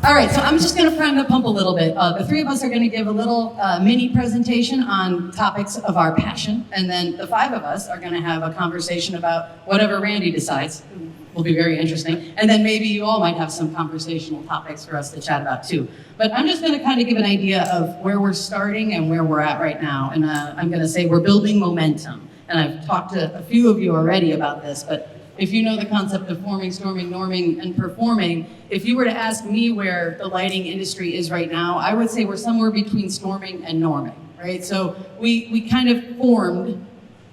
All right, so I'm just going to prime the pump a little bit. The three of us are going to give a little mini presentation on topics of our passion, and then the five of us are going to have a conversation about whatever Randy decides. Will be very interesting. And then maybe you all might have some conversational topics for us to chat about too. But I'm just going to kind of give an idea of where we're starting and where we're at right now. And I'm going to say we're building momentum. And I've talked to a few of you already about this, but if you know the concept of forming, storming, norming, and performing, if you were to ask me where the lighting industry is right now, I would say we're somewhere between storming and norming, right? So we kind of formed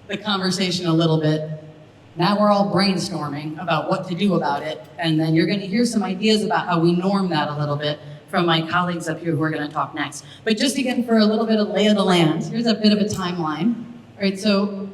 the conversation a little bit. Now we're all brainstorming about what to do about it, and then you're going to hear some ideas about how we norm that a little bit from my colleagues up here who are going to talk next. But just again, for a little bit of lay of the land, here's a bit of a timeline. All right, so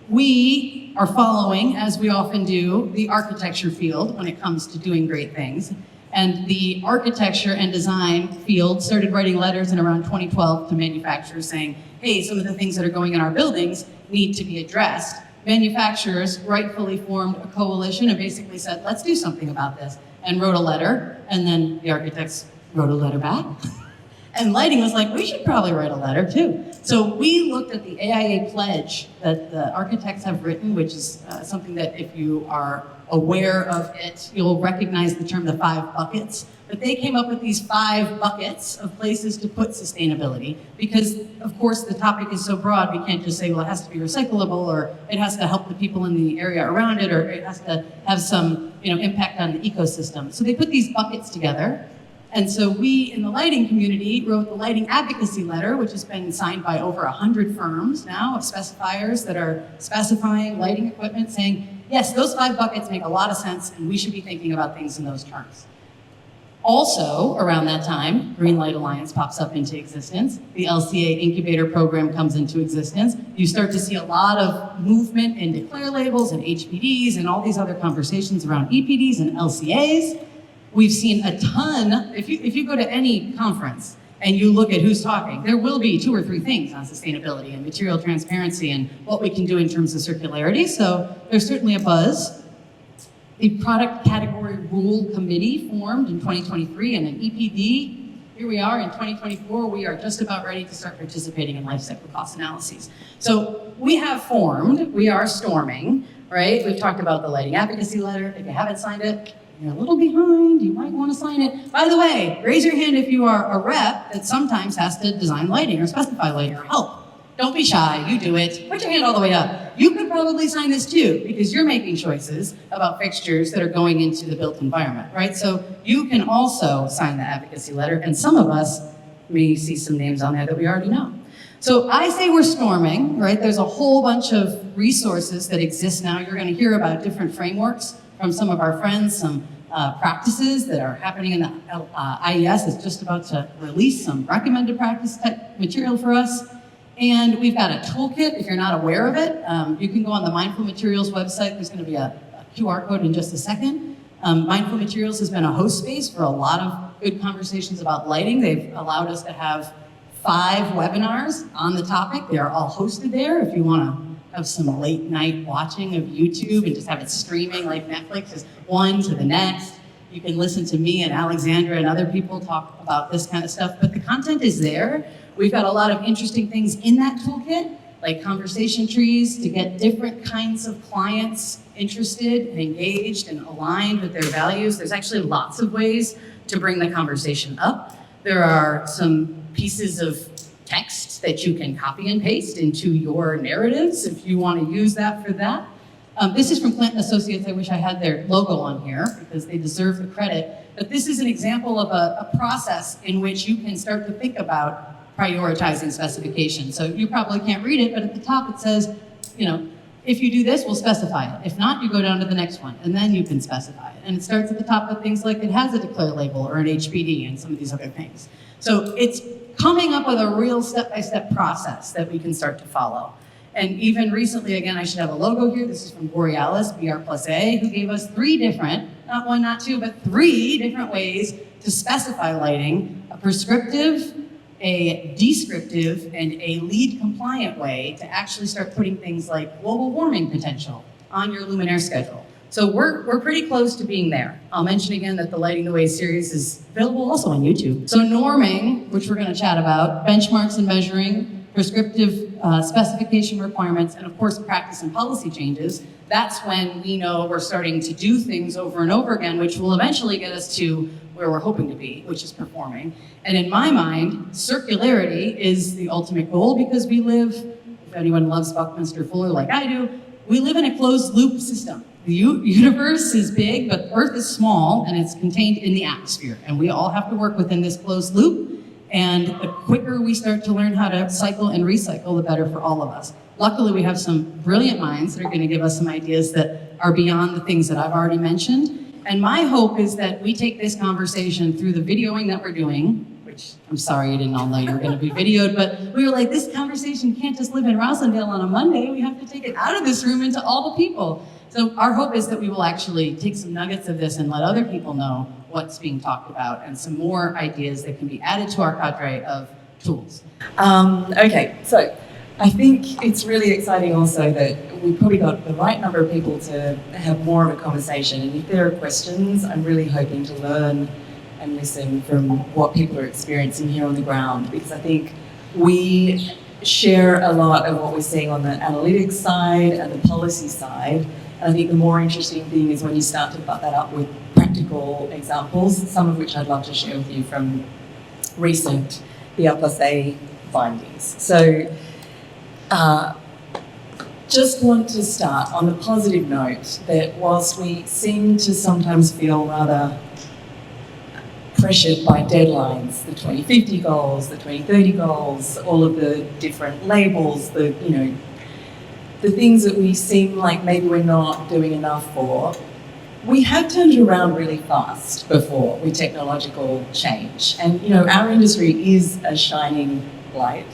we are following, as we often do, the architecture field when it comes to doing great things. And the architecture and design field started writing letters in around 2012 to manufacturers saying, hey, some of the things that are going in our buildings need to be addressed. Manufacturers rightfully formed a coalition and basically said, let's do something about this, and wrote a letter, and then the architects wrote a letter back. And lighting was like, we should probably write a letter too. So we looked at the AIA pledge that the architects have written, which is something that if you are aware of it, you'll recognize the term the 5 buckets. But they came up with these 5 buckets of places to put sustainability because, of course, the topic is so broad, we can't just say, well, it has to be recyclable, or it has to help the people in the area around it, or it has to have some impact on the ecosystem. So they put these buckets together. And so we, in the lighting community, wrote the lighting advocacy letter, which has been signed by over 100 firms now of specifiers that are specifying lighting equipment, saying, yes, those 5 buckets make a lot of sense, and we should be thinking about things in those terms. Also, around that time, Green Light Alliance pops up into existence. The LCA incubator program comes into existence. You start to see a lot of movement in declare labels and HPDs and all these other conversations around EPDs and LCAs. We've seen a ton, if you go to any conference and you look at who's talking, there will be 2 or 3 things on sustainability and material transparency and what we can do in terms of circularity. So there's certainly a buzz. The product category rule committee formed in 2023 and an EPD. Here we are in 2024, we are just about ready to start participating in life cycle cost analyses. So we have formed, we are storming, right? We've talked about the lighting advocacy letter. If you haven't signed it, you're a little behind, you might want to sign it. By the way, raise your hand if you are a rep that sometimes has to design lighting or specify lighting or help. Don't be shy, you do it. Put your hand all the way up. You could probably sign this too, because you're making choices about fixtures that are going into the built environment, right? So you can also sign the advocacy letter, and some of us may see some names on there that we already know. So I say we're storming, right? There's a whole bunch of resources that exist now. You're gonna hear about different frameworks from some of our friends, some practices that are happening in the IES is just about to release some recommended practice type material for us. And we've got a toolkit, if you're not aware of it. You can go on the Mindful Materials website. There's gonna be a QR code in just a second. Mindful Materials has been a host space for a lot of good conversations about lighting. They've allowed us to have 5 webinars on the topic. They are all hosted there. If you wanna have some late night watching of YouTube and just have it streaming like Netflix, just one to the next. You can listen to me and Alexandra and other people talk about this kind of stuff, but the content is there. We've got a lot of interesting things in that toolkit, like conversation trees to get different kinds of clients interested and engaged and aligned with their values. There's actually lots of ways to bring the conversation up. There are some pieces of text that you can copy and paste into your narratives if you want to use that for that. This is from Clinton Associates. I wish I had their logo on here because they deserve the credit. But this is an example of a process in which you can start to think about prioritizing specification. So you probably can't read it, but at the top it says, if you do this, we'll specify it. If not, you go down to the next one, and then you can specify it. And it starts at the top with things like it has a declare label or an HPD and some of these other things. So it's coming up with a real step-by-step process that we can start to follow. And even recently, again, I should have a logo here. This is from Borealis, BR+A, who gave us 3 different, not 1, not 2, but 3 different ways to specify lighting: a prescriptive, a descriptive, and a LEED compliant way to actually start putting things like global warming potential on your luminaire schedule. So we're pretty close to being there. I'll mention again that the Lighting the Way series is available also on YouTube. So norming, which we're going to chat about, benchmarks and measuring, prescriptive specification requirements, and of course practice and policy changes. That's when we know we're starting to do things over and over again, which will eventually get us to where we're hoping to be, which is performing. And in my mind, circularity is the ultimate goal, because we live, if anyone loves Buckminster Fuller like I do, we live in a closed loop system. The universe is big, but Earth is small, and it's contained in the atmosphere. And we all have to work within this closed loop. And the quicker we start to learn how to cycle and recycle, the better for all of us. Luckily, we have some brilliant minds that are going to give us some ideas that are beyond the things that I've already mentioned. And my hope is that we take this conversation through the videoing that we're doing, which I'm sorry you didn't all know you were going to be videoed, but we were like, this conversation can't just live in Roslindale on a Monday. We have to take it out of this room into all the people. So our hope is that we will actually take some nuggets of this and let other people know what's being talked about, and some more ideas that can be added to our cadre of tools. Okay, so I think it's really exciting also that we've probably got the right number of people to have more of a conversation. And if there are questions, I'm really hoping to learn and listen from what people are experiencing here on the ground, because I think we share a lot of what we're seeing on the analytics side and the policy side. And I think the more interesting thing is when you start to butt that up with practical examples, some of which I'd love to share with you from recent BR+A findings. So just want to start on the positive note that whilst we seem to sometimes feel rather pressured by deadlines, the 2050 goals, the 2030 goals, all of the different labels, the things that we seem like maybe we're not doing enough for, we have turned it around really fast before with technological change. And our industry is a shining light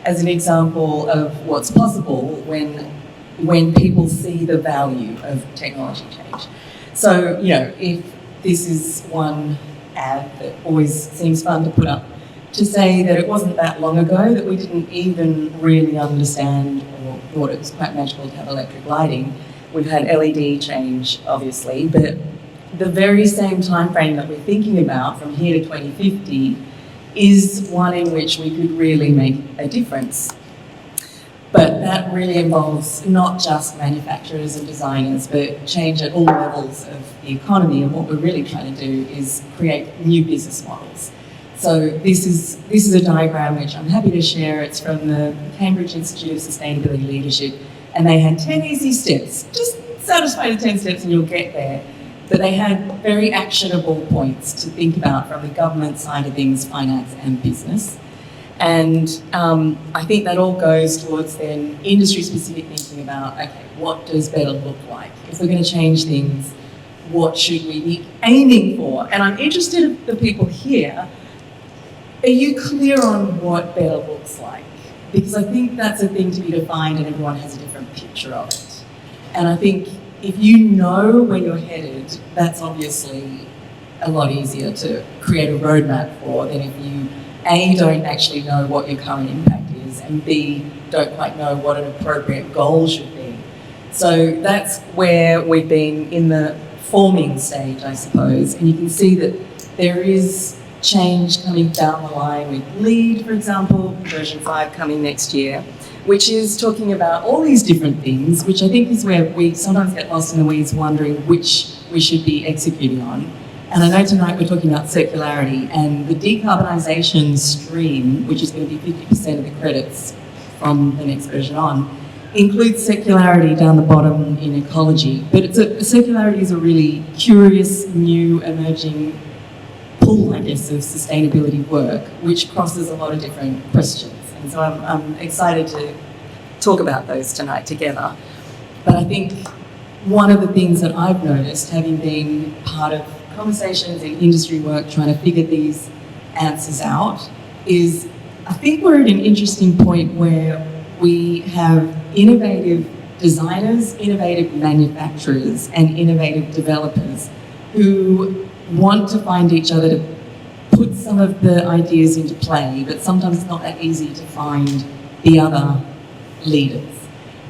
as an example of what's possible when people see the value of technology change. So, if this is one ad that always seems fun to put up, to say that it wasn't that long ago that we didn't even really understand or thought it was quite magical to have electric lighting. We've had LED change, obviously, but the very same time frame that we're thinking about from here to 2050 is one in which we could really make a difference. But that really involves not just manufacturers and designers, but change at all levels of the economy. And what we're really trying to do is create new business models. So this is a diagram which I'm happy to share. It's from the Cambridge Institute of Sustainability Leadership, and they had 10 easy steps. Just satisfy the 10 steps and you'll get there. But they had very actionable points to think about from the government side of things, finance and business. And I think that all goes towards then industry-specific thinking about, okay, what does better look like? If we're going to change things, what should we be aiming for? And I'm interested in the people here. Are you clear on what better looks like? Because I think that's a thing to be defined and everyone has a different picture of it. And I think if you know where you're headed, that's obviously a lot easier to create a roadmap for than if you, A, don't actually know what your current impact is, and B, don't quite know what an appropriate goal should be. So that's where we've been in the forming stage, I suppose. And you can see that there is change coming down the line with LEAD, for example, version 5 coming next year, which is talking about all these different things, which I think is where we sometimes get lost in the weeds wondering which we should be executing on. And I know tonight we're talking about circularity, and the decarbonisation stream, which is going to be 50% of the credits from the next version on, includes circularity down the bottom in ecology. But circularity is a really curious, new, emerging pool, I guess, of sustainability work, which crosses a lot of different questions. And so I'm excited to talk about those tonight together. But I think one of the things that I've noticed, having been part of conversations in industry work trying to figure these answers out, is I think we're at an interesting point where we have innovative designers, innovative manufacturers, and innovative developers who want to find each other to put some of the ideas into play, but sometimes it's not that easy to find the other leaders.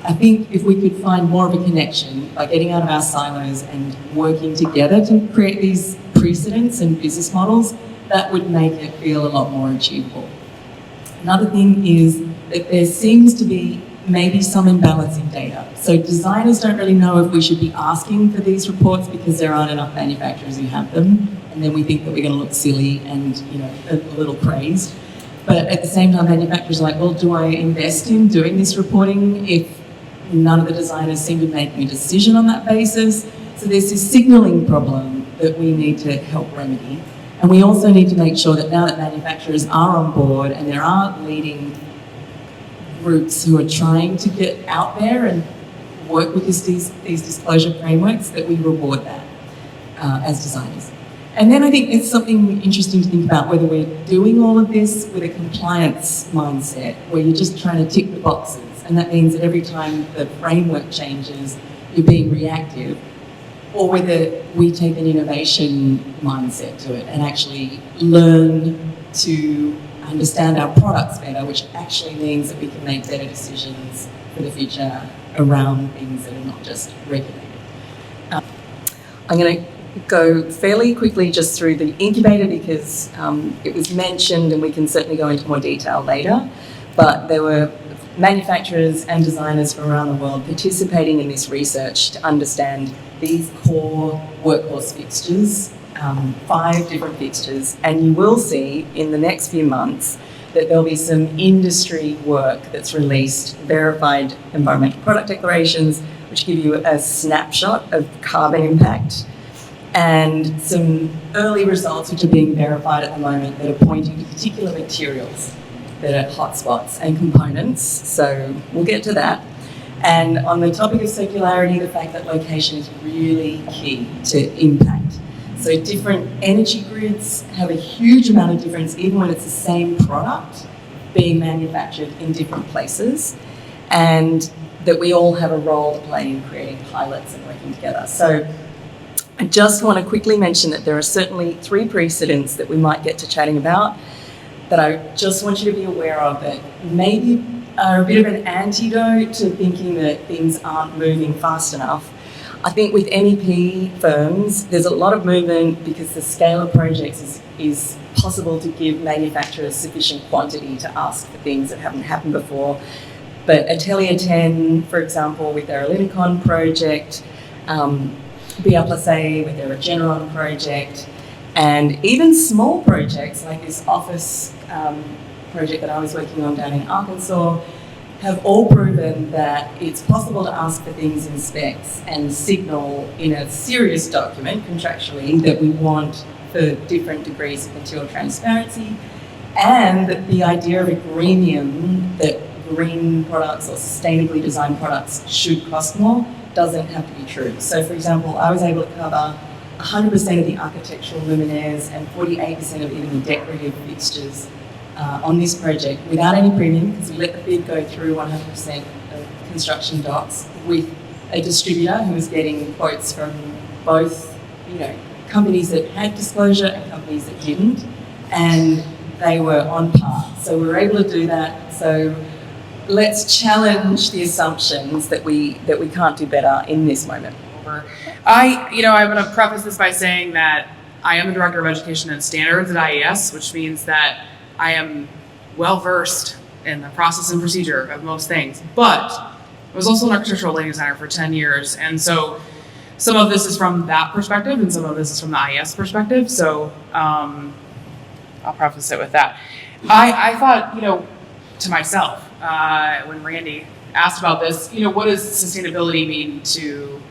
I think if we could find more of a connection by getting out of our silos and working together to create these precedents and business models, that would make it feel a lot more achievable. Another thing is that there seems to be maybe some imbalance in data. So designers don't really know if we should be asking for these reports because there aren't enough manufacturers who have them, and then we think that we're going to look silly and, you know, a little crazed. But at the same time, manufacturers are like, well, do I invest in doing this reporting if none of the designers seem to make a decision on that basis? So there's this signalling problem that we need to help remedy. And we also need to make sure that now that manufacturers are on board and there are leading groups who are trying to get out there and work with these disclosure frameworks, that we reward that as designers. And then I think it's something interesting to think about whether we're doing all of this with a compliance mindset, where you're just trying to tick the boxes. And that means that every time the framework changes, you're being reactive, or whether we take an innovation mindset to it and actually learn to understand our products better, which actually means that we can make better decisions for the future around things that are not just regulated. I'm going to go fairly quickly just through the incubator because it was mentioned, and we can certainly go into more detail later, but there were manufacturers and designers from around the world participating in this research to understand these core workhorse fixtures, 5 different fixtures, and you will see in the next few months that there'll be some industry work that's released, verified environmental product declarations, which give you a snapshot of carbon impact, and some early results which are being verified at the moment that are pointing to particular materials that are hotspots and components. So we'll get to that. And on the topic of circularity, the fact that location is really key to impact. So different energy grids have a huge amount of difference, even when it's the same product being manufactured in different places, and that we all have a role to play in creating pilots and working together. So I just want to quickly mention that there are certainly 3 precedents that we might get to chatting about that I just want you to be aware of, that maybe are a bit of an antidote to thinking that things aren't moving fast enough. I think with MEP firms, there's a lot of movement because the scale of projects is possible to give manufacturers sufficient quantity to ask for things that haven't happened before. But Atelier 10, for example, with their Elinicon project, BA+A with their Regeneron project, and even small projects like this office project that I was working on down in Arkansas, have all proven that it's possible to ask for things in specs and signal in a serious document contractually that we want for different degrees of material transparency, and that the idea of a greenium, that green products or sustainably designed products should cost more, doesn't have to be true. So for example, I was able to cover 100% of the architectural luminaires and 48% of even the decorative fixtures on this project without any premium, because we let the bid go through 100% of construction docs with a distributor who was getting quotes from both, you know, companies that had disclosure and companies that didn't, and they were on par. So we were able to do that. So let's challenge the assumptions that we can't do better in this moment. I'm going to preface this by saying that I am the Director of Education and Standards at IES, which means that I am well-versed in the process and procedure of most things, but I was also an architectural lighting designer for 10 years, and so some of this is from that perspective and some of this is from the IES perspective, so I'll preface it with that. I thought, to myself, when Randy asked about this, what does sustainability mean to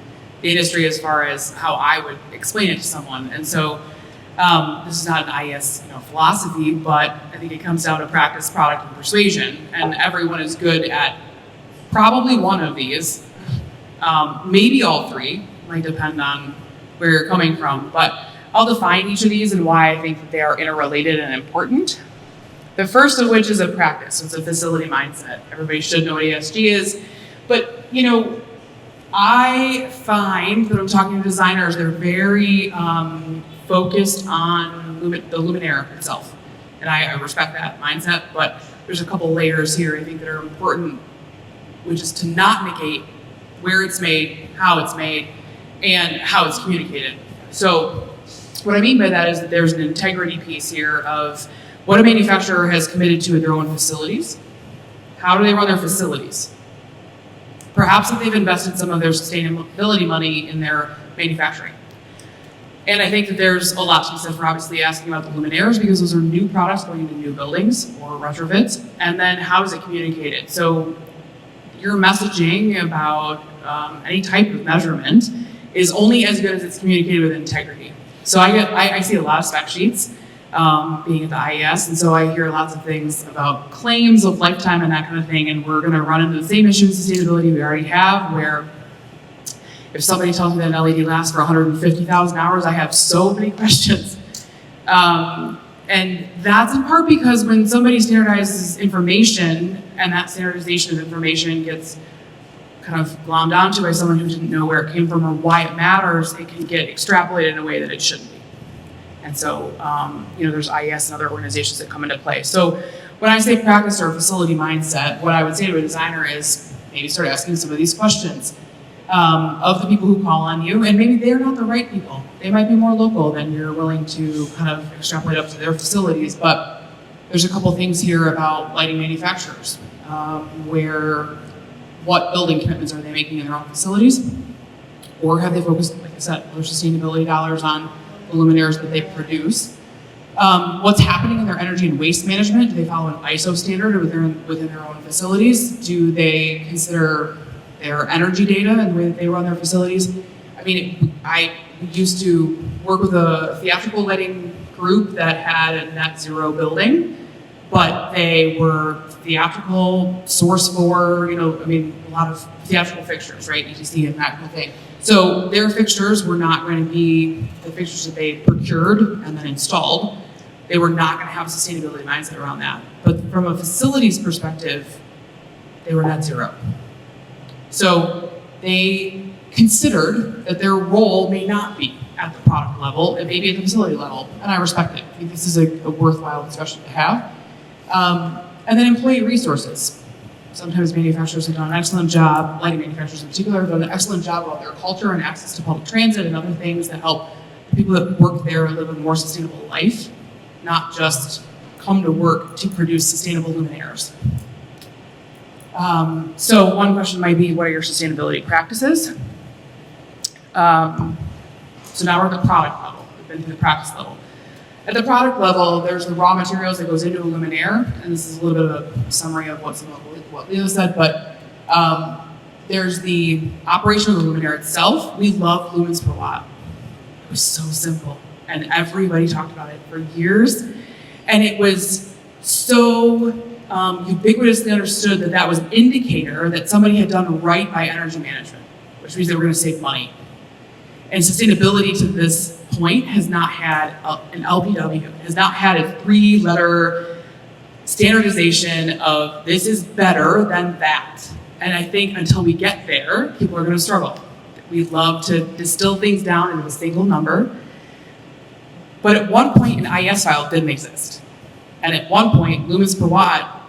the industry as far as how I would explain it to someone? And so this is not an IES philosophy, but I think it comes down to practice, product, and persuasion. And everyone is good at probably one of these, maybe all 3, might depend on where you're coming from. But I'll define each of these and why I think that they are interrelated and important. The first of which is a practice. It's a facility mindset. Everybody should know what ESG is. But, I find that I'm talking to designers, they're very focused on the luminaire itself. And I respect that mindset, but there's a couple layers here I think that are important which is to not negate where it's made, and how it's communicated. So what I mean by that is that there's an integrity piece here of what a manufacturer has committed to their own facilities. How do they run their facilities? Perhaps if they've invested some of their sustainability money in their manufacturing. And I think that there's a lot to be said for obviously asking about the luminaires, because those are new products going into new buildings or retrofits. And then how is it communicated? So your messaging about any type of measurement is only as good as it's communicated with integrity. So I see a lot of spec sheets being at the IES, and so I hear lots of things about claims of lifetime and that kind of thing, and we're gonna run into the same issue in sustainability we already have, where if somebody tells me that an LED lasts for 150,000 hours, I have so many questions. And that's in part because when somebody standardizes information and that standardization of information gets kind of glommed onto by someone who didn't know where it came from or why it matters, it can get extrapolated in a way that it shouldn't be. And so, there's IES and other organizations that come into play. So when I say practice or facility mindset, what I would say to a designer is maybe start asking some of these questions of the people who call on you, and maybe they're not the right people. They might be more local than you're willing to kind of extrapolate up to their facilities, but there's a couple things here about lighting manufacturers, what building commitments are they making in their own facilities? Or have they focused, like I said, their sustainability dollars on the luminaires that they produce? What's happening in their energy and waste management? Do they follow an ISO standard within their own facilities? Do they consider their energy data and the way that they run their facilities? I mean, I used to work with a theatrical lighting group that had a net zero building, but they were theatrical, source for, a lot of theatrical fixtures, right? ETC and that kind of thing. So their fixtures were not going to be the fixtures that they procured and then installed. They were not going to have a sustainability mindset around that. But from a facilities perspective, they were net zero. So they considered that their role may not be at the product level, it may be at the facility level, and I respect it. I think this is a worthwhile discussion to have. And then employee resources. Sometimes manufacturers have done an excellent job, lighting manufacturers in particular, have done an excellent job about their culture and access to public transit and other things that help the people that work there live a more sustainable life, not just come to work to produce sustainable luminaires. So one question might be, what are your sustainability practices? So now we're at the product level. We've been through the practice level. At the product level, there's the raw materials that goes into a luminaire, and this is a little bit of a summary of what Leela said, but there's the operation of the luminaire itself. We love lumens per watt. It was so simple, and everybody talked about it for years, and it was so ubiquitously understood that that was an indicator that somebody had done right by energy management, which means they were going to save money. And sustainability to this point has not had an LPW, has not had a 3-letter standardization of this is better than that. And I think until we get there, people are going to struggle. We love to distill things down into a single number. But at one point, an IES file didn't exist. And at one point, lumens per watt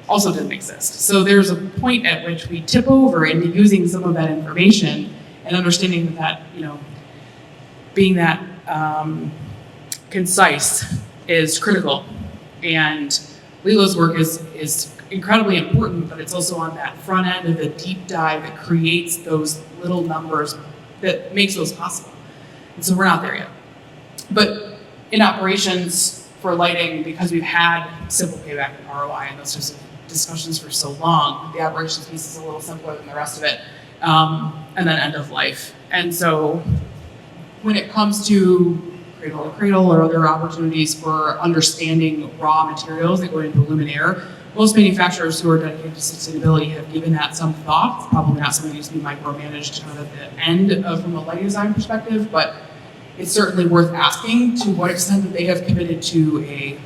also didn't exist. So there's a point at which we tip over into using some of that information and understanding that, being that concise is critical. And Leela's work is incredibly important, but it's also on that front end of the deep dive that creates those little numbers that makes those possible. And so we're not there yet. But in operations for lighting, because we've had simple payback and ROI and those sorts of discussions for so long, the operations piece is a little simpler than the rest of it. And then end of life. And so when it comes to cradle to cradle or other opportunities for understanding raw materials that go into a luminaire, most manufacturers who are dedicated to sustainability have given that some thought. It's probably not something that needs to be micromanaged kind of at the end from a lighting design perspective, but it's certainly worth asking to what extent that they have committed to a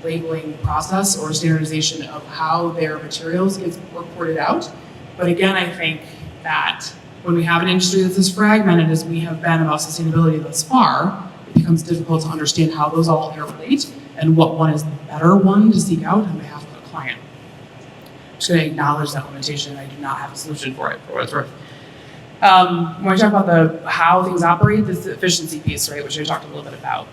labeling process or standardization of how their materials get reported out. But again, I think that when we have an industry that's as fragmented as we have been about sustainability thus far, it becomes difficult to understand how those all interrelate and what one is the better one to seek out on behalf of a client. just going to acknowledge that limitation. I do not have a solution for it, for what it's worth. When we talk about how things operate, this efficiency piece, right, which I talked a little bit about.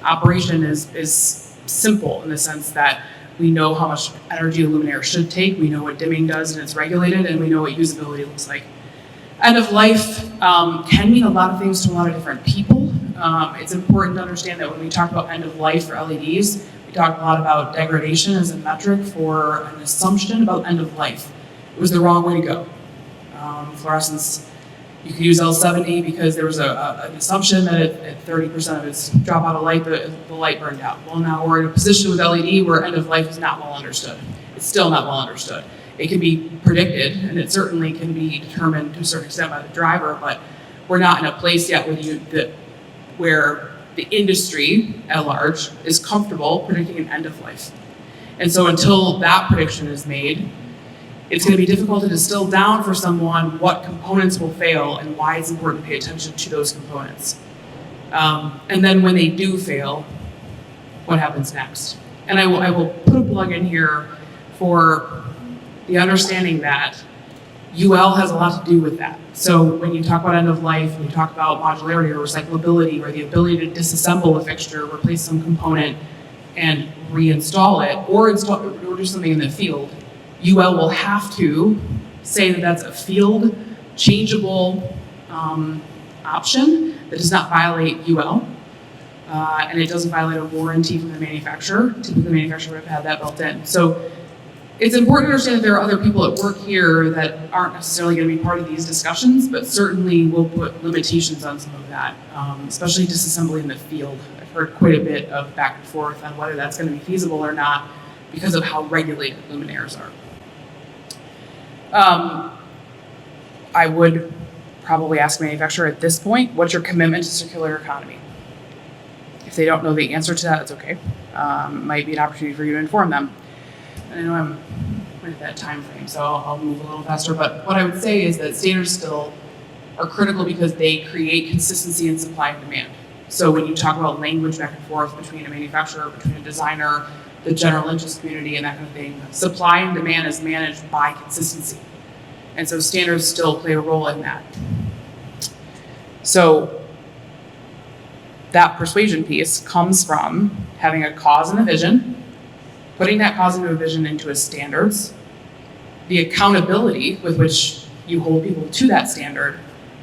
Operation is simple in the sense that we know how much energy a luminaire should take, we know what dimming does and it's regulated, and we know what usability looks like. End of life can mean a lot of things to a lot of different people. It's important to understand that when we talk about end of life for LEDs, we talk a lot about degradation as a metric for an assumption about end of life. It was the wrong way to go. Fluorescence, you could use L70 because there was an assumption that at 30% of its drop out of light, the light burned out. Well, now we're in a position with LED where end of life is not well understood. It's still not well understood. It can be predicted, and it certainly can be determined to a certain extent by the driver, but we're not in a place yet where the industry at large is comfortable predicting an end of life. And so until that prediction is made, it's going to be difficult to distill down for someone what components will fail and why it's important to pay attention to those components. And then when they do fail, what happens next? And I will put a plug in here for the understanding that UL has a lot to do with that. So when you talk about end of life, when you talk about modularity or recyclability, or the ability to disassemble a fixture, replace some component, and reinstall it, or do something in the field, UL will have to say that that's a field changeable option that does not violate UL, and it doesn't violate a warranty from the manufacturer. Typically, the manufacturer would have had that built in. So it's important to understand that there are other people at work here that aren't necessarily going to be part of these discussions, but certainly will put limitations on some of that, especially disassembly in the field. I've heard quite a bit of back and forth on whether that's going to be feasible or not because of how regulated luminaires are. I would probably ask the manufacturer at this point, what's your commitment to circular economy? If they don't know the answer to that, it's okay. Might be an opportunity for you to inform them. And I know I'm at that time frame, so I'll move a little faster. But what I would say is that standards still are critical because they create consistency in supply and demand. So when you talk about language back and forth between a manufacturer, between a designer, the general interest community, and that kind of thing, supply and demand is managed by consistency. And so standards still play a role in that. So that persuasion piece comes from having a cause and a vision, putting that cause and a vision into a standards, the accountability with which you hold people to that standard,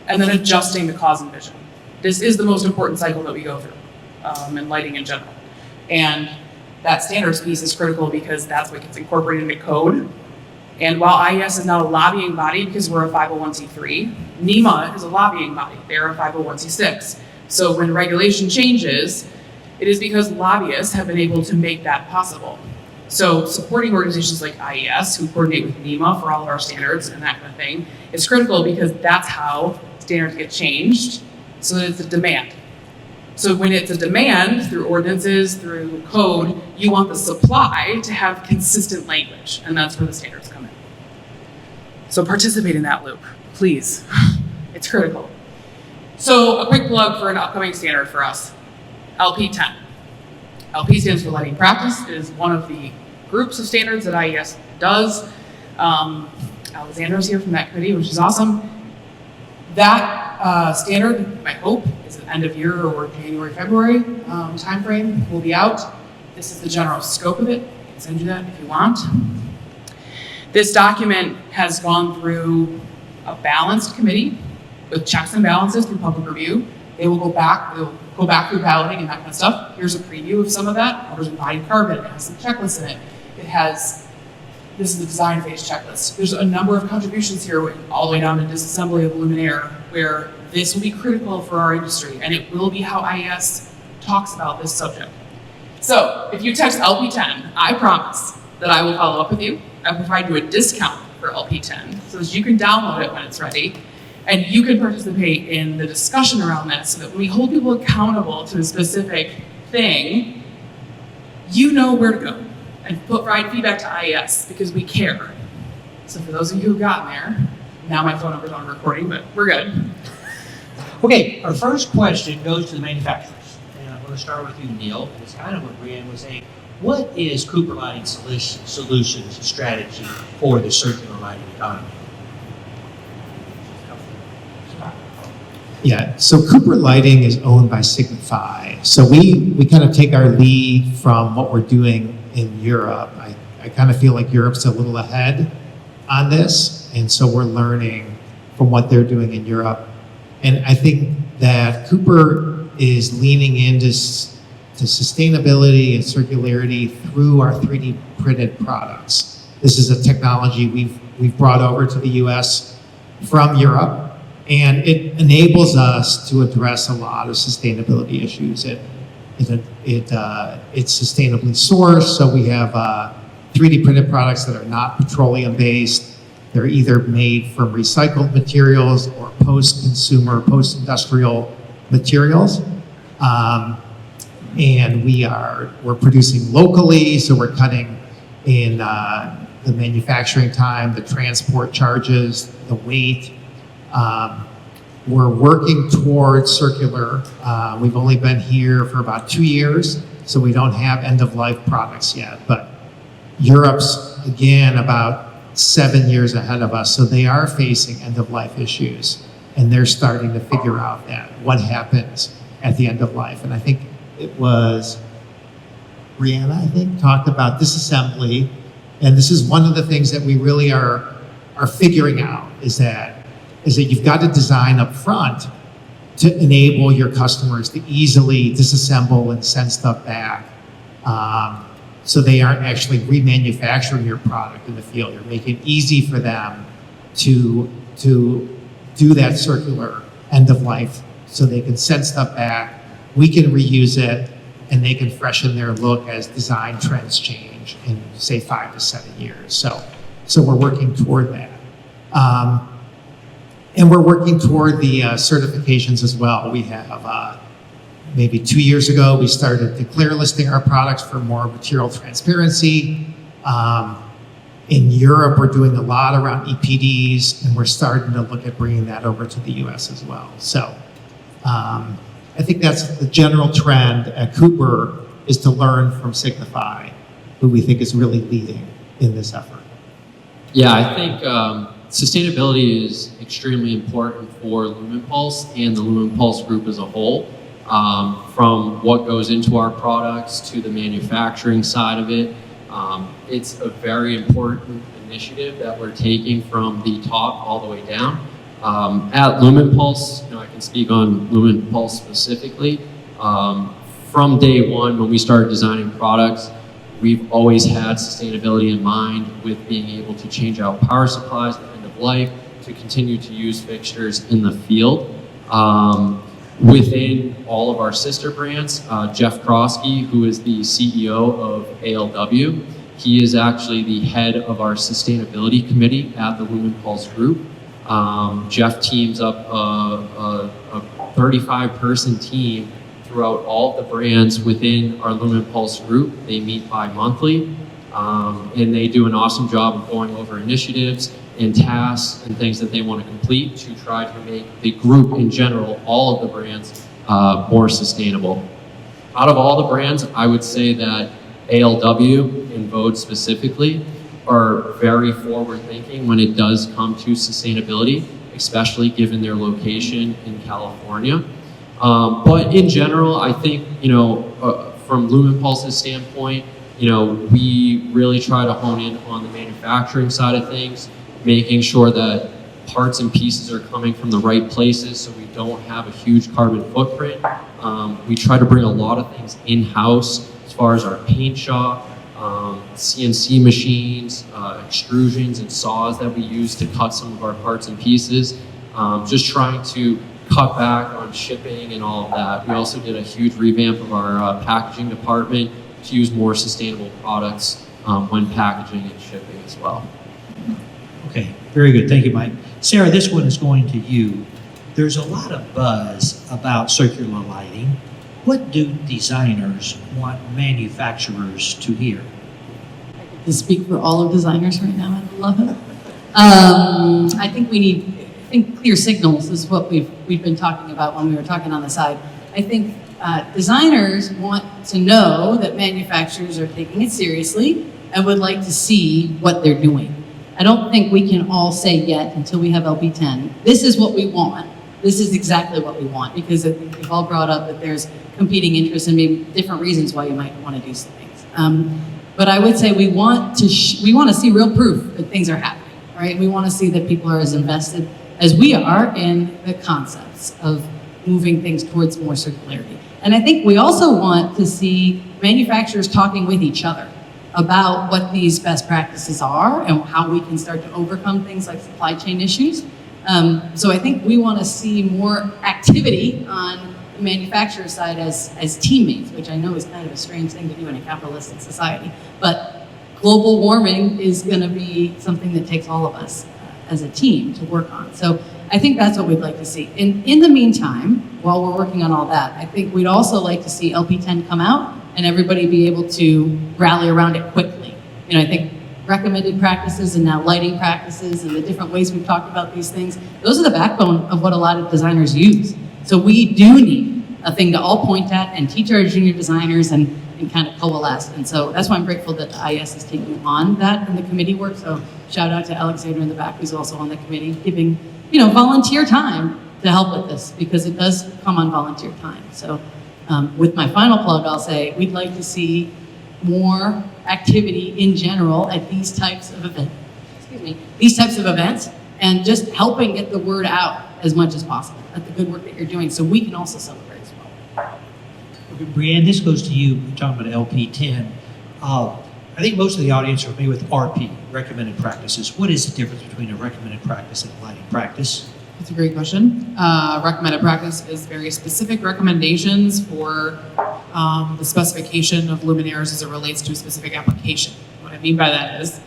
and then adjusting the cause and vision. This is the most important cycle that we go through in lighting in general. And that standards piece is critical because that's what gets incorporated into code. And while IES is not a lobbying body because we're a 501c3, NEMA is a lobbying body. They're a 501c6. So when regulation changes, it is because lobbyists have been able to make that possible. So supporting organizations like IES, who coordinate with NEMA for all of our standards and that kind of thing, is critical because that's how standards get changed so that it's a demand. So when it's a demand through ordinances, through code, you want the supply to have consistent language, and that's where the standards come in. So participate in that loop, please. It's critical. So a quick plug for an upcoming standard for us, LP10. LP stands for Lighting Practice. It is one of the groups of standards that IES does. Alexandra's here from that committee, which is awesome. That standard, my hope, is at the end of year or January, February timeframe will be out. This is the general scope of it. I can send you that if you want. This document has gone through a balanced committee with checks and balances through public review. They will go back through balloting and that kind of stuff. Here's a preview of some of that. Covers embodied carbon. It has some checklists in it. This is the design phase checklist. There's a number of contributions here all the way down to disassembly of luminaire, where this will be critical for our industry, and it will be how IES talks about this subject. So if you text LP10, I promise that I will follow up with you. I'll provide you a discount for LP10 so that you can download it when it's ready, and you can participate in the discussion around that so that when we hold people accountable to a specific thing, you know where to go and provide feedback to IES because we care. So for those of you who've gotten there, now my phone number's on recording, but we're good. Okay, our first question goes to the manufacturers. And I'm going to start with you, Neil. It's kind of what Brienne was saying. what is Cooper Lighting Solutions' strategy for the circular lighting economy? Yeah, so Cooper Lighting is owned by Signify. So we kind of take our lead from what we're doing in Europe. I kind of feel like Europe's a little ahead on this, and so we're learning from what they're doing in Europe. And I think that Cooper is leaning into to sustainability and circularity through our 3D printed products. This is a technology we've brought over to the US from Europe. And it enables us to address a lot of sustainability issues. It's sustainably sourced, so we have 3D printed products that are not petroleum based. They're either made from recycled materials or post-consumer, post-industrial materials. And we're producing locally, so we're cutting in the manufacturing time, the transport charges, the weight. We're working towards circular. We've only been here for about 2 years, so we don't have end-of-life products yet. But Europe's, again, about 7 years ahead of us, so they are facing end-of-life issues. And they're starting to figure out what happens at the end of life. And I think it was Brienne, talked about disassembly. And this is one of the things that we really are figuring out is that you've got to design up front to enable your customers to easily disassemble and send stuff back. So they aren't actually remanufacturing your product in the field. You're making it easy for them to do that circular end of life so they can send stuff back, we can reuse it, and they can freshen their look as design trends change in, say, 5 to 7 years. So we're working toward that. And we're working toward the certifications as well. We have, maybe 2 years ago, we started declare listing our products for more material transparency. In Europe, we're doing a lot around EPDs, and we're starting to look at bringing that over to the US as well. So I think that's the general trend at Cooper, is to learn from Signify, who we think is really leading in this effort. Yeah, I think sustainability is extremely important for Lumenpulse and the Lumenpulse group as a whole. From what goes into our products to the manufacturing side of it. It's a very important initiative that we're taking from the top all the way down. At Lumenpulse, I can speak on Lumenpulse specifically. From day one, when we started designing products, we've always had sustainability in mind, with being able to change out power supplies at the end of life, to continue to use fixtures in the field. Within all of our sister brands, Jeff Krosky, who is the CEO of ALW, he is actually the head of our sustainability committee at the Lumenpulse group. Jeff teams up a 35-person team throughout all the brands within our Lumenpulse group. They meet bi-monthly, and they do an awesome job of going over initiatives and tasks and things that they want to complete to try to make the group in general, all of the brands, more sustainable. Out of all the brands, I would say that ALW and Vode specifically are very forward-thinking when it does come to sustainability, especially given their location in California. But in general, I think, from Lumenpulse's standpoint, we really try to hone in on the manufacturing side of things, making sure that parts and pieces are coming from the right places so we don't have a huge carbon footprint. We try to bring a lot of things in-house as far as our paint shop, CNC machines, extrusions and saws that we use to cut some of our parts and pieces. Just trying to cut back on shipping and all of that. We also did a huge revamp of our packaging department to use more sustainable products when packaging and shipping as well. Okay, very good. Thank you, Mike. Sara, this one is going to you. There's a lot of buzz about circular lighting. What do designers want manufacturers to hear? To speak for all of designers right now, I love it. I think we need clear signals is what we've been talking about when we were talking on the side. I think Designers want to know that manufacturers are taking it seriously and would like to see what they're doing. I don't think we can all say yet, until we have LP10, this is what we want. This is exactly what we want, because I think we've all brought up that there's competing interests and maybe different reasons why you might want to do some things. But I would say we want to see real proof that things are happening, right? We want to see that people are as invested as we are in the concepts of moving things towards more circularity. And I think we also want to see manufacturers talking with each other about what these best practices are and how we can start to overcome things like supply chain issues. So I think we want to see more activity on the manufacturer side as teammates, which I know is kind of a strange thing to do in a capitalistic society. But global warming is going to be something that takes all of us as a team to work on. So I think that's what we'd like to see. In the meantime, while we're working on all that, I think we'd also like to see LP10 come out and everybody be able to rally around it quickly. You know, I think recommended practices and now lighting practices and the different ways we've talked about these things, those are the backbone of what a lot of designers use. So we do need a thing to all point at and teach our junior designers and kind of coalesce. And so that's why I'm grateful that the IS is taking on that in the committee work. So shout out to Alexander in the back, who's also on the committee, giving, you know, volunteer time to help with this, because it does come on volunteer time. So with my final plug, I'll say we'd like to see more activity in general at these types of events. These types of events, and just helping get the word out as much as possible at the good work that you're doing, so we can also celebrate as well. Okay, Brienne, this goes to you. We're talking about LP10. I think most of the audience are familiar with RP, recommended practices. What is the difference between a recommended practice and a lighting practice? That's a great question. Recommended practice is very specific recommendations for the specification of luminaires as it relates to a specific application. What I mean by that is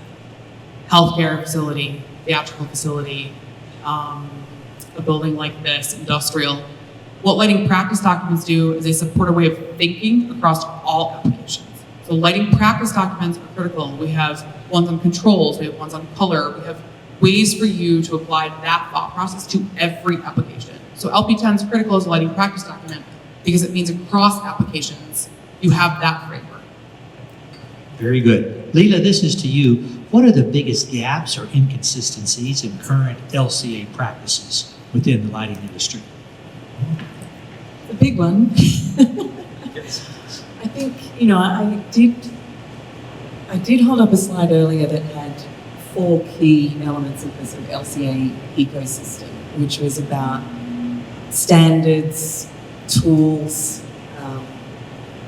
healthcare facility, theatrical facility, a building like this, industrial. What lighting practice documents do is they support a way of thinking across all applications. So lighting practice documents are critical. We have ones on controls, we have ones on color, we have ways for you to apply that thought process to every application. So LP10 is critical as a lighting practice document because it means across applications, you have that framework. Very good. Leela, this is to you. What are the biggest gaps or inconsistencies in current LCA practices within the lighting industry? The big one. I think, you know, I did hold up a slide earlier that had 4 key elements of the sort of LCA ecosystem, which was about standards, tools,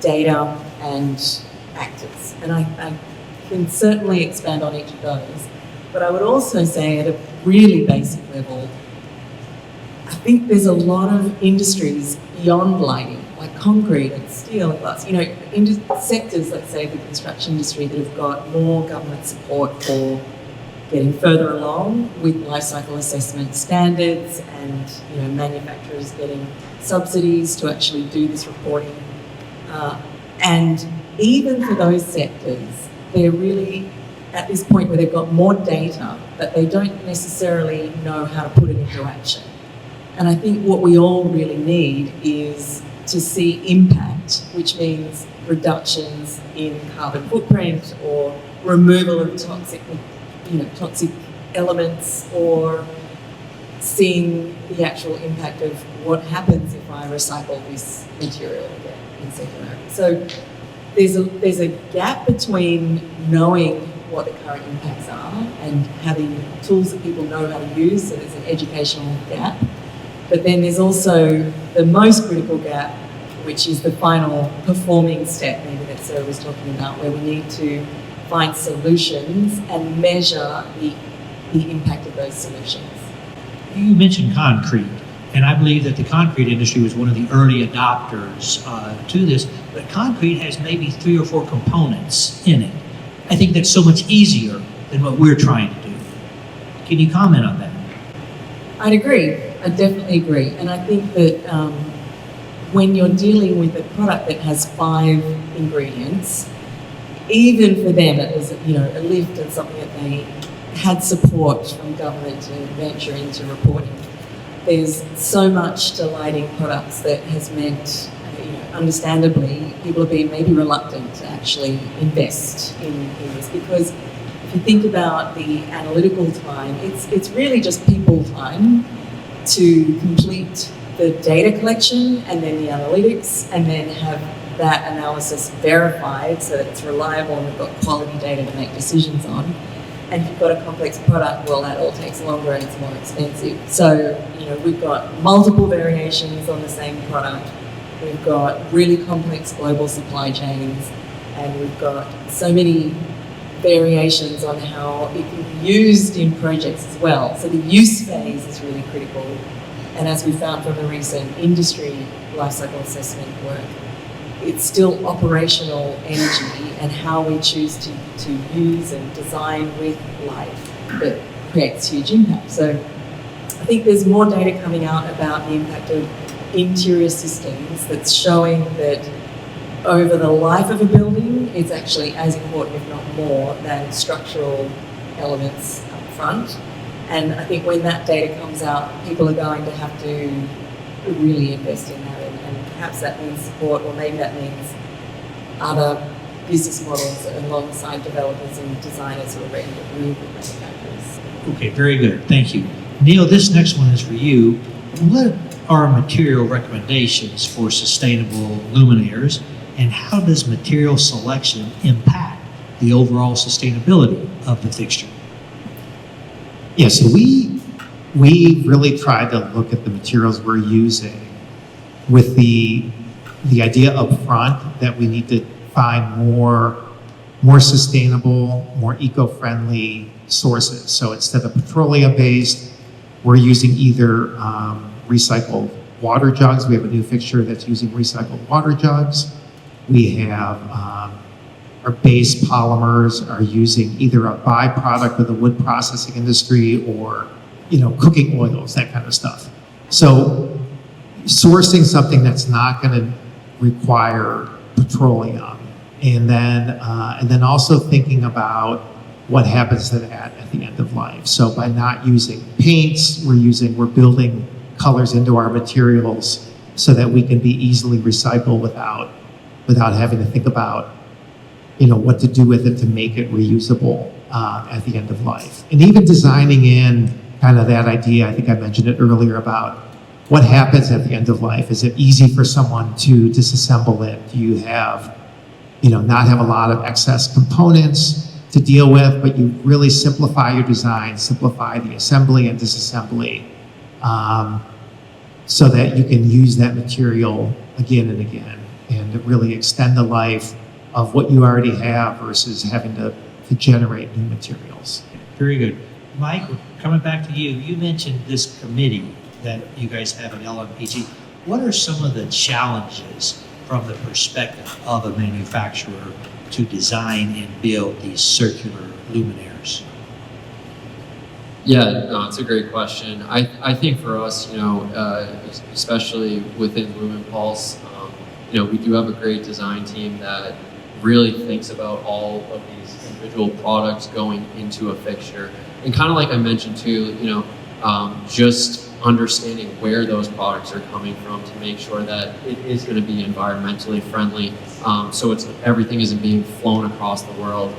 data, and actors. And I can certainly expand on each of those. But I would also say at a really basic level, I think there's a lot of industries beyond lighting, like concrete and steel and glass, you know, sectors, let's say the construction industry, that have got more government support for getting further along with life cycle assessment standards and, you know, manufacturers getting subsidies to actually do this reporting. And even for those sectors, they're really at this point where they've got more data, but they don't necessarily know how to put it into action. And I think what we all really need is to see impact, which means reductions in carbon footprint or removal of toxic elements, or seeing the actual impact of what happens if I recycle this material again in circularity. So there's a gap between knowing what the current impacts are and having tools that people know how to use, so there's an educational gap. But then there's also the most critical gap, which is the final performing step, maybe that Sara was talking about, where we need to find solutions and measure the impact of those solutions. You mentioned concrete, and I believe that the concrete industry was one of the early adopters to this, but concrete has maybe 3 or 4 components in it. I think that's so much easier than what we're trying to do. Can you comment on that? I'd agree. I definitely agree. And I think that when you're dealing with a product that has 5 ingredients, even for them it was, you know, a lift and something that they had support from government to venture into reporting. There's so much to lighting products that has meant, you know, understandably, people have been maybe reluctant to actually invest in this, because if you think about the analytical time, it's really just people time to complete the data collection and then the analytics, and then have that analysis verified so that it's reliable and we've got quality data to make decisions on. And if you've got a complex product, well, that all takes longer and it's more expensive. So, we've got multiple variations on the same product. We've got really complex global supply chains, and we've got so many variations on how it can be used in projects as well. So the use phase is really critical. And as we found from the recent industry lifecycle assessment work, it's still operational energy and how we choose to use and design with life that creates huge impact. So I think there's more data coming out about the impact of interior systems that's showing that over the life of a building, it's actually as important, if not more, than structural elements up front. And I think when that data comes out, people are going to have to really invest in that. And perhaps that means support, or maybe that means other business models alongside developers and designers who are ready to move with manufacturers. Okay, very good. Thank you. Neil, this next one is for you. What are material recommendations for sustainable luminaires, and how does material selection impact the overall sustainability of the fixture? Yeah, so we really tried to look at the materials we're using with the idea up front that we need to find more sustainable, more eco-friendly sources. So instead of petroleum-based, we're using either recycled water jugs. We have a new fixture that's using recycled water jugs. We have our base polymers are using either a byproduct of the wood processing industry or, cooking oils, that kind of stuff. So sourcing something that's not going to require petroleum, and then also thinking about what happens to that at the end of life. So by not using paints, we're building colors into our materials so that we can be easily recycled without having to think about what to do with it to make it reusable at the end of life. And even designing in kind of that idea, I think I mentioned it earlier, about what happens at the end of life. Is it easy for someone to disassemble it? Do you have, not have a lot of excess components to deal with, but you really simplify your design, simplify the assembly and disassembly, so that you can use that material again and again, and to really extend the life of what you already have versus having to generate new materials. Very good. Mike, we're coming back to you. You mentioned this committee that you guys have at LMPG. What are some of the challenges from the perspective of a manufacturer to design and build these circular luminaires? Yeah, no, it's a great question. I think for us, especially within Lumenpulse, we do have a great design team that really thinks about all of these individual products going into a fixture. And kind of like I mentioned too, just understanding where those products are coming from to make sure that it is going to be environmentally friendly, so everything isn't being flown across the world.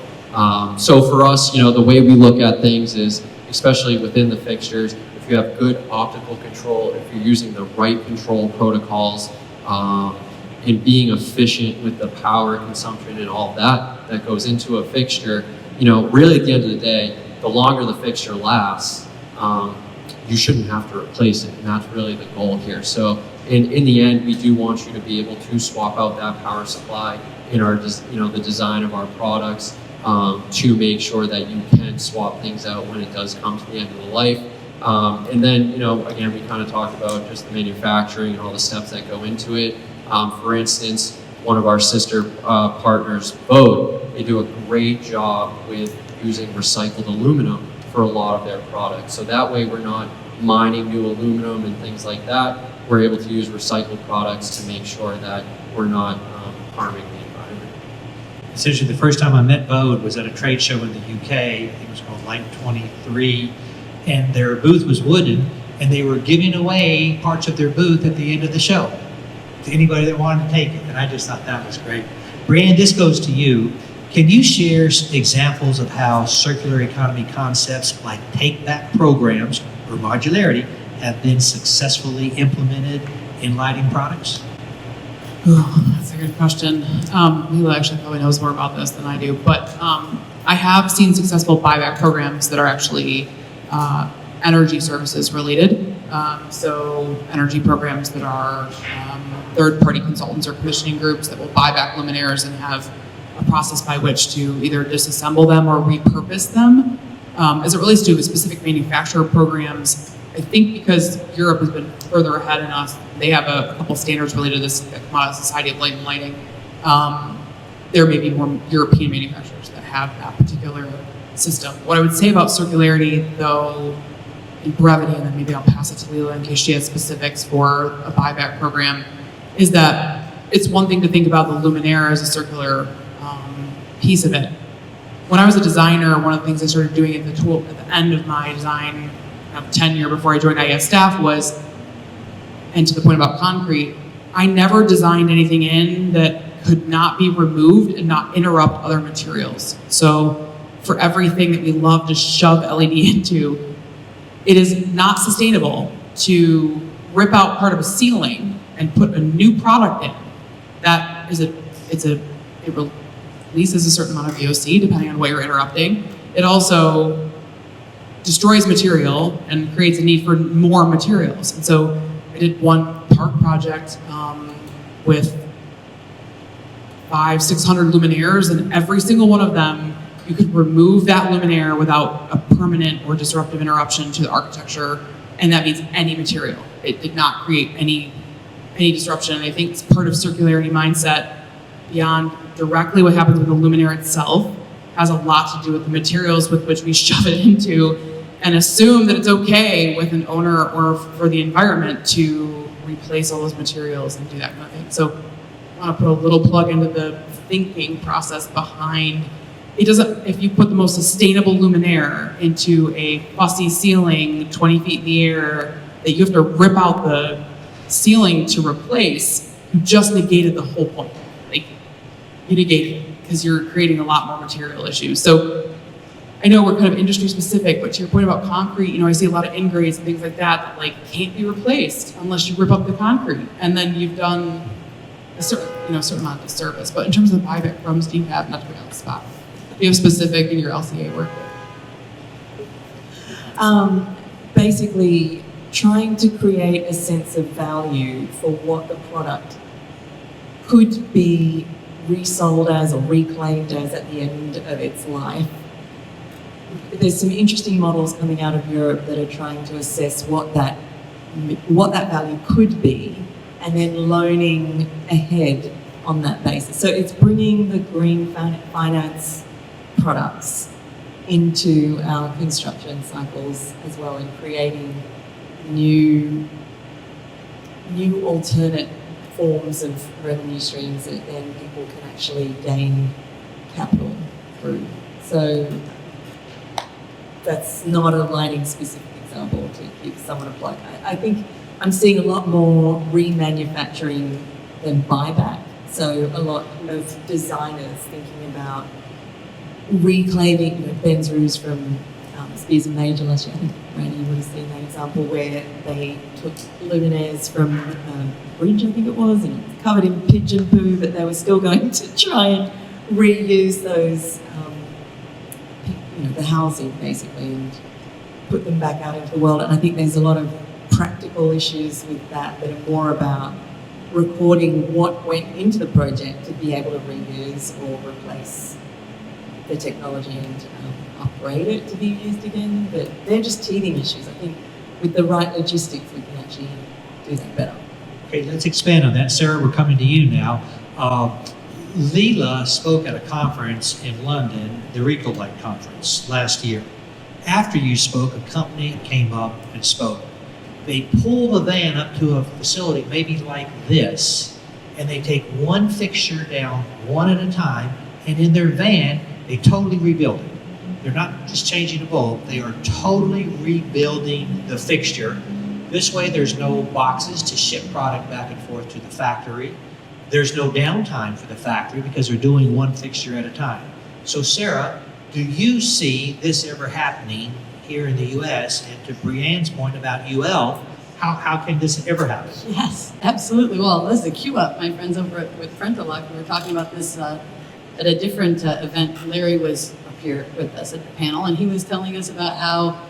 So for us, the way we look at things is, especially within the fixtures, if you have good optical control, if you're using the right control protocols, and being efficient with the power consumption and all that goes into a fixture, really at the end of the day, the longer the fixture lasts, you shouldn't have to replace it, and that's really the goal here. So in the end, we do want you to be able to swap out that power supply in our, the design of our products, to make sure that you can swap things out when it does come to the end of the life. And then, again, we kind of talked about just the manufacturing and all the steps that go into it. For instance, one of our sister partners, Bode, they do a great job with using recycled aluminum for a lot of their products. So that way we're not mining new aluminum and things like that. We're able to use recycled products to make sure that we're not harming the environment. Essentially, the first time I met Bode was at a trade show in the UK. I think it was called Light 23, and their booth was wooden, and they were giving away parts of their booth at the end of the show. to anybody that wanted to take it, and I just thought that was great. Brienne, this goes to you. Can you share examples of how circular economy concepts like take-back programs or modularity have been successfully implemented in lighting products? Oh, that's a good question. Leela actually probably knows more about this than I do, but I have seen successful buyback programs that are actually energy services related. So energy programs that are third-party consultants or commissioning groups that will buy back luminaires and have a process by which to either disassemble them or repurpose them. As it relates to specific manufacturer programs, I think because Europe has been further ahead in us, they have a couple standards related to this that come out of Society of Light and Lighting. There may be more European manufacturers that have that particular system. What I would say about circularity, though, in brevity, and then maybe I'll pass it to Leela in case she has specifics for a buyback program, is that it's one thing to think about the luminaire as a circular piece of it. When I was a designer, one of the things I started doing at the end of my design tenure before I joined IES staff was, and to the point about concrete, I never designed anything in that could not be removed and not interrupt other materials. So for everything that we love to shove LED into, it is not sustainable to rip out part of a ceiling and put a new product in. That is it releases a certain amount of VOC depending on what you're interrupting. It also destroys material and creates a need for more materials. And so I did one park project with 500-600 luminaires, and every single one of them, you could remove that luminaire without a permanent or disruptive interruption to the architecture, and that means any material. It did not create any disruption. And I think it's part of circularity mindset beyond directly what happens with the luminaire itself, has a lot to do with the materials with which we shove it into, and assume that it's okay with an owner or for the environment to replace all those materials and do that kind of thing. So I want to put a little plug into the thinking process behind. It doesn't, if you put the most sustainable luminaire into a fussy ceiling 20 feet in the air that you have to rip out the ceiling to replace, you just negated the whole point. Like, you negate it because you're creating a lot more material issues. So I know we're kind of industry specific, but to your point about concrete, I see a lot of in-grades and things like that that can't be replaced unless you rip up the concrete, and then you've done a certain amount of disservice. But in terms of the buyback programs, do you have, not to put you on the spot, do you have specific in your LCA work? Basically, trying to create a sense of value for what the product could be resold as or reclaimed as at the end of its life. There's some interesting models coming out of Europe that are trying to assess what that value could be, and then loaning ahead on that basis. So it's bringing the green finance products into our construction cycles as well, and creating new alternate forms of revenue streams that then people can actually gain capital through. So that's not a lighting specific example to give someone a plug. I think I'm seeing a lot more remanufacturing than buyback. So a lot of designers thinking about reclaiming, Ben's Roos from Spears and Major last year. I think Randy would have seen that example where they took luminaires from a bridge, I think it was, and it was covered in pigeon poo, but they were still going to try and reuse those, the housing basically, and put them back out into the world. And I think there's a lot of practical issues with that are more about recording what went into the project to be able to reuse or replace the technology and upgrade it to be used again. But they're just teething issues. I think with the right logistics, we can actually do that better. Okay, let's expand on that. Sara, we're coming to you now. Leela spoke at a conference in London, the Ecolite conference, last year. After you spoke, a company came up and spoke. They pull the van up to a facility maybe like this, and they take one fixture down one at a time, and in their van, they totally rebuild it. They're not just changing the bulb, they are totally rebuilding the fixture. This way, there's no boxes to ship product back and forth to the factory. There's no downtime for the factory because they're doing one fixture at a time. So Sara, do you see this ever happening here in the US? And to Brienne's point about UL, how can this ever happen? Yes, absolutely. Well, this is a cue up. My friends over with Frontalock, we were talking about this at a different event. Larry was up here with us at the panel, and he was telling us about how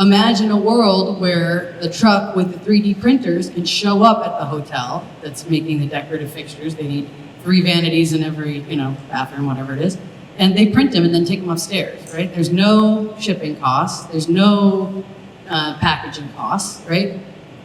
imagine a world where the truck with the 3D printers can show up at the hotel that's making the decorative fixtures. They need 3 vanities in every, bathroom, whatever it is. And they print them and then take them upstairs, right? There's no shipping costs. There's no packaging costs, right?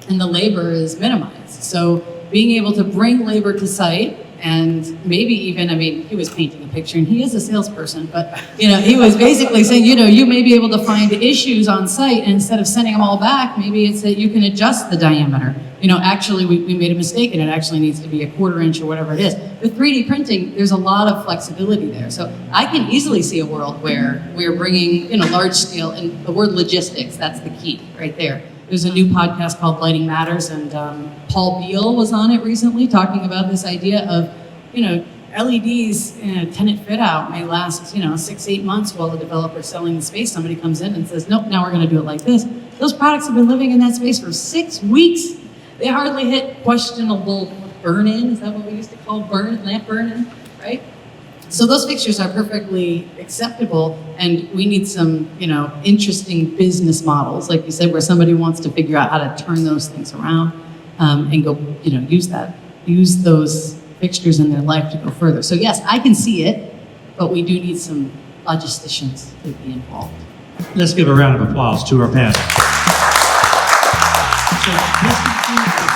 And the labor is minimized. So being able to bring labor to site and maybe even, he was painting a picture and he is a salesperson, but he was basically saying, you may be able to find issues on site and instead of sending them all back, maybe it's that you can adjust the diameter. Actually we made a mistake and it actually needs to be a 1/4 inch or whatever it is. With 3D printing, there's a lot of flexibility there. So I can easily see a world where we're bringing, large scale, and the word logistics, that's the key right there. There's a new podcast called Lighting Matters, and Paul Beal was on it recently talking about this idea of, LEDs in a tenant fit out may last, 6-8 months while the developer's selling the space. Somebody comes in and says, nope, now we're going to do it like this. Those products have been living in that space for 6 weeks. They hardly hit questionable burn-in. Is that what we used to call lamp burn-in, right? So those fixtures are perfectly acceptable, and we need some, interesting business models, like you said, where somebody wants to figure out how to turn those things around and go, use those fixtures in their life to go further. So yes, I can see it, but we do need some logisticians to be involved. Let's give a round of applause to our panel. So this concludes